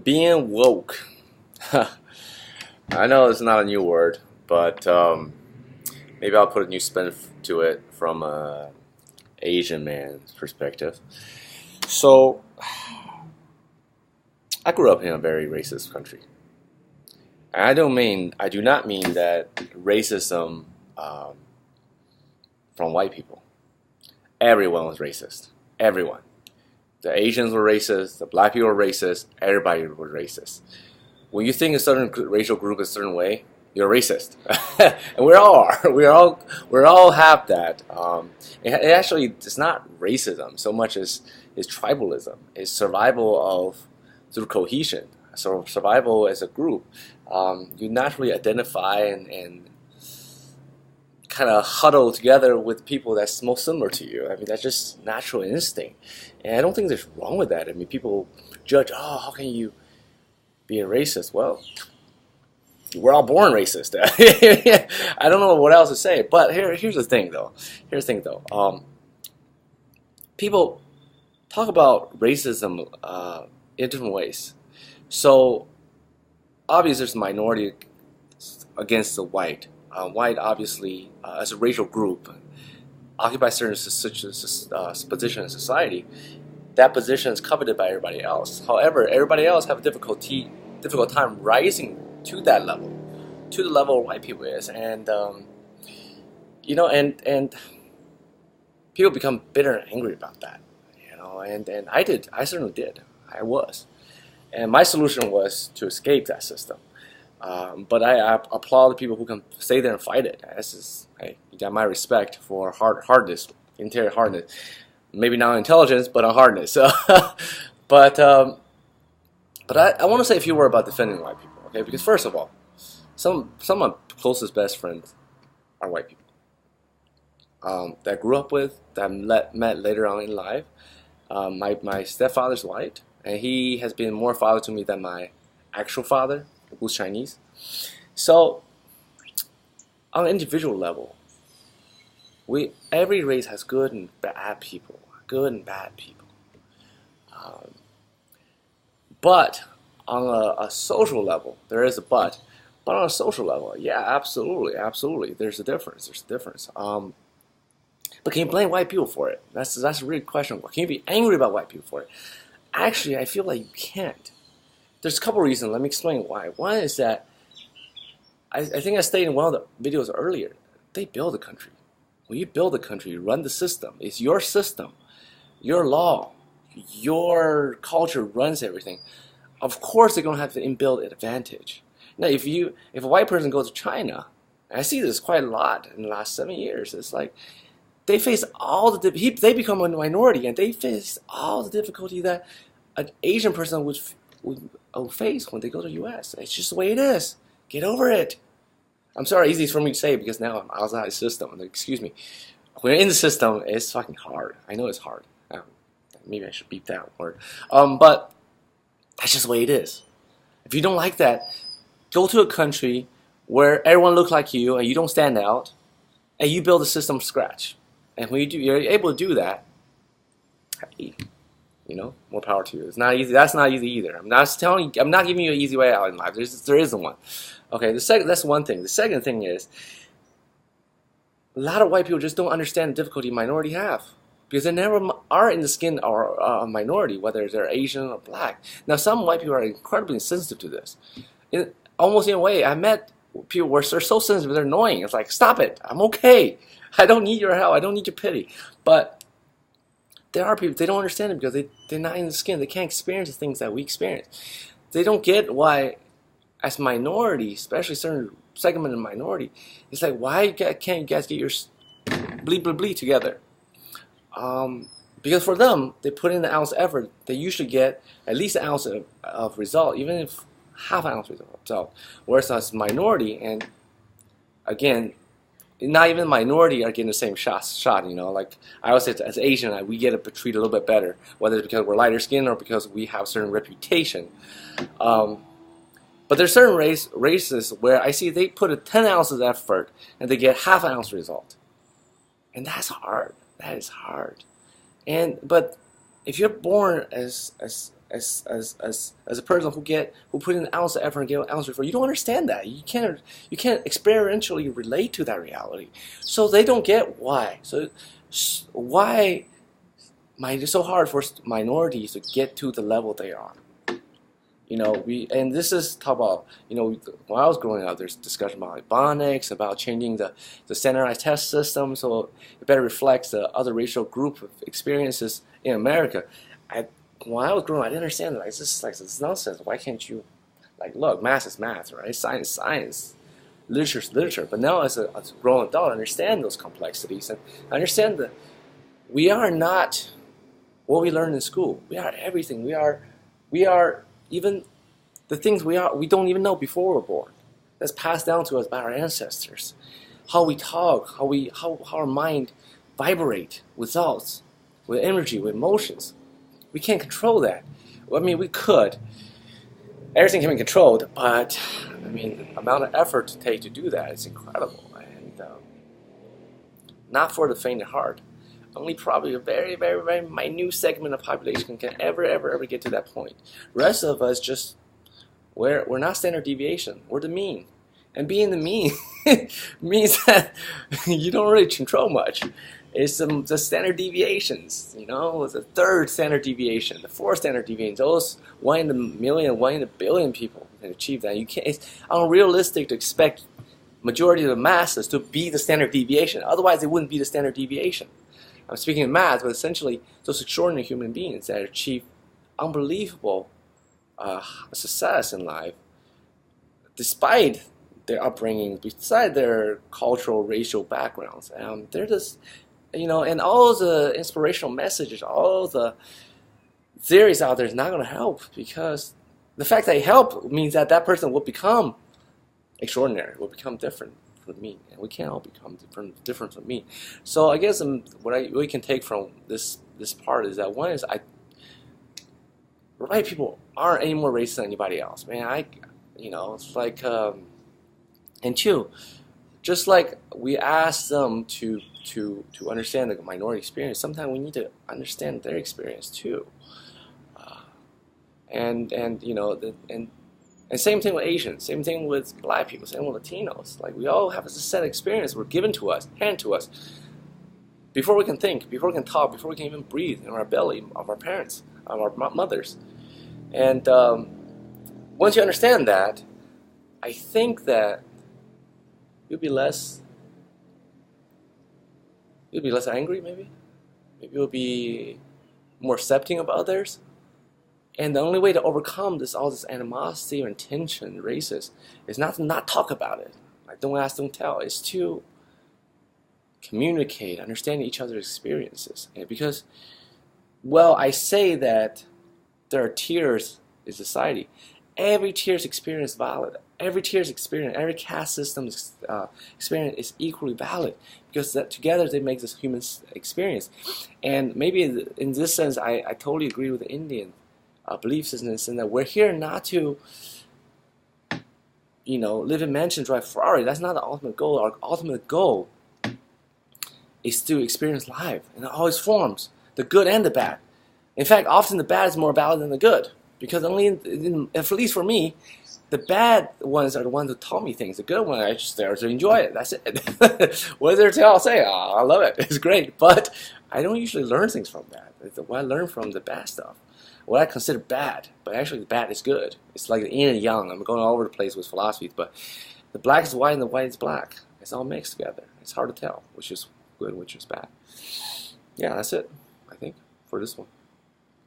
Being woke. I know it's not a new word, but maybe I'll put a new spin to it from a Asian man's perspective. So, I grew up in a very racist country. And I do not mean that racism um, from white people. Everyone was racist. Everyone. The Asians were racist. The black people were racist. Everybody was racist. When you think a certain racial group is a certain way, you're racist, and we all are. We all have that. It actually it's not racism so much as is tribalism. It's survival of through cohesion. So survival as a group. You naturally identify and kind of huddle together with people that's most similar to you. I mean, that's just natural instinct, and I don't think there's wrong with that. I mean, people judge, oh, how can you be a racist? Well, we're all born racist. I don't know what else to say. But here's the thing, though. People talk about racism in different ways. So, obviously, there's a minority against the white. White, obviously, as a racial group, occupies certain position in society. That position is coveted by everybody else. However, everybody else have a difficult time rising to that level, to the level white people is, and and people become bitter and angry about that, and I certainly did, I was, and my solution was to escape that system. But I applaud the people who can stay there and fight it. Hey, you got my respect for hardness, interior hardness. Maybe not intelligence, but on hardness. but I want to say a few words about defending white people. Okay, because first of all, some of my closest best friends are white people that I grew up with, that I met later on in life. My stepfather's white, and he has been more father to me than my actual father, who's Chinese. So, on an individual level, every race has good and bad people. But on a social level, there is a but. But on a social level, yeah, absolutely. There's a difference. But can you blame white people for it? That's a real question. Can you be angry about white people for it? Actually, I feel like you can't. There's a couple reasons. Let me explain why. One is that I think I stated in one of the videos earlier. They build a country. When you build a country, you run the system. It's your system, your law, your culture runs everything. Of course, they're going to have an inbuilt advantage. Now, if a white person goes to China, and I see this quite a lot in the last 7 years, it's like they face they become a minority, and they face all the difficulty that an Asian person would face when they go to the U.S. It's just the way it is. Get over it. I'm sorry, easy for me to say because now I'm outside the system. Excuse me. When you're in the system, it's fucking hard. I know it's hard. Maybe I should beep that word. But that's just the way it is. If you don't like that, go to a country where everyone looks like you and you don't stand out, and you build a system from scratch. And when you're able to do that, hey, more power to you. It's not easy. That's not easy either. I'm not giving you an easy way out in life. There isn't one. Okay, that's one thing. The second thing is, a lot of white people just don't understand the difficulty minority have. Because they never are in the skin of a minority, whether they're Asian or black. Now, some white people are incredibly sensitive to this. Almost in a way, I met people where they're so sensitive, they're annoying. It's like, stop it. I'm okay. I don't need your help. I don't need your pity. But there are people, they don't understand it because they're not in the skin. They can't experience the things that we experience. They don't get why, as minority, especially certain segment of minority, it's like, why can't you guys get your bleed together? Because for them, they put in an ounce effort, they usually get at least an ounce of result, even if half an ounce result. Whereas as minority, and again, not even minority are getting the same shot. Like I always say, as Asian, we get treated a little bit better, whether it's because we're lighter skinned or because we have certain reputation. But there's certain races where I see they put a 10 ounces effort and they get half an ounce result, and that's hard. That is hard. But if you're born as as a person who put in an ounce of effort and get an ounce of effort. You don't understand that. You can't experientially relate to that reality. So they don't get why. So why it's so hard for minorities to get to the level they are. And this is talk about, when I was growing up, there's discussion about Ebonics, about changing the standardized test system so it better reflects the other racial group of experiences in America. When I was growing up, I didn't understand that. This is nonsense. Why can't you, look, math is math, right? Science, science. Literature is literature. But now as a grown adult, I understand those complexities. And I understand that we are not what we learned in school. We are everything. We are even the things we don't even know before we're born. That's passed down to us by our ancestors. How we talk, how our mind vibrate with thoughts, with energy, with emotions. We can't control that. Well, I mean, we could. Everything can be controlled, but the amount of effort to take to do that is incredible, and not for the faint of heart. Only probably a very, very, very minute segment of population can ever get to that point. The rest of us we're not standard deviation. We're the mean. And being the mean means that you don't really control much. It's the standard deviations, the third standard deviation, the fourth standard deviation. Those 1 in a million, 1 in a billion people can achieve that. It's unrealistic to expect majority of the masses to be the standard deviation. Otherwise, it wouldn't be the standard deviation. I'm speaking of math, but essentially those extraordinary human beings that achieve unbelievable success in life, despite their upbringing, beside their cultural, racial backgrounds. They're just, and all the inspirational messages, all the theories out there is not going to help, because the fact that they help means that person will become extraordinary, will become different from me, and we can't all become different from me. So I guess what we can take from this part is that one is white people aren't any more racist than anybody else. Man, it's like, and two, just like we ask them to understand the minority experience, sometimes we need to understand their experience too. And same thing with Asians, same thing with Black people, same with Latinos. Like, we all have a set of experience were given to us, handed to us, before we can think, before we can talk, before we can even breathe in our belly of our parents, of our mothers. And once you understand that, I think that you'll be less angry, maybe. Maybe you'll be more accepting of others. And the only way to overcome all this animosity or tension, racist, is not to not talk about it. Like, don't ask, don't tell. It's to communicate, understand each other's experiences. And because, I say that there are tiers in society. Every tier's experience is valid. Every tier's experience, every caste system's experience is equally valid, because together they make this human experience. And maybe in this sense, I totally agree with the Indian belief system, in that we're here not to, live in mansions, drive Ferrari. That's not the ultimate goal. Our ultimate goal is to experience life in all its forms, the good and the bad. In fact, often the bad is more valid than the good, because only, at least for me, the bad ones are the ones who taught me things. The good ones, I just there to enjoy it. That's it. What is there to I'll say? Oh, I love it. It's great. But I don't usually learn things from that. What I learn from the bad stuff, what I consider bad, but actually the bad is good. It's like the yin and yang. I'm going all over the place with philosophies, but the black is white and the white is black. It's all mixed together. It's hard to tell which is good, which is bad. Yeah, that's it, I think, for this one.